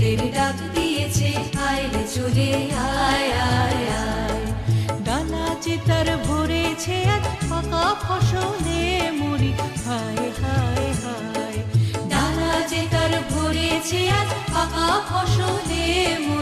ফুলের ডাক দিয়েছে, আয় রে চলে আয় আয় আয়। ডালা যে তার ভরেছে আজ পাকা ফসলে মরি, হায় হায় হায়। ডালা যে তার ভরেছে আজ পাকা ফসলে মরি।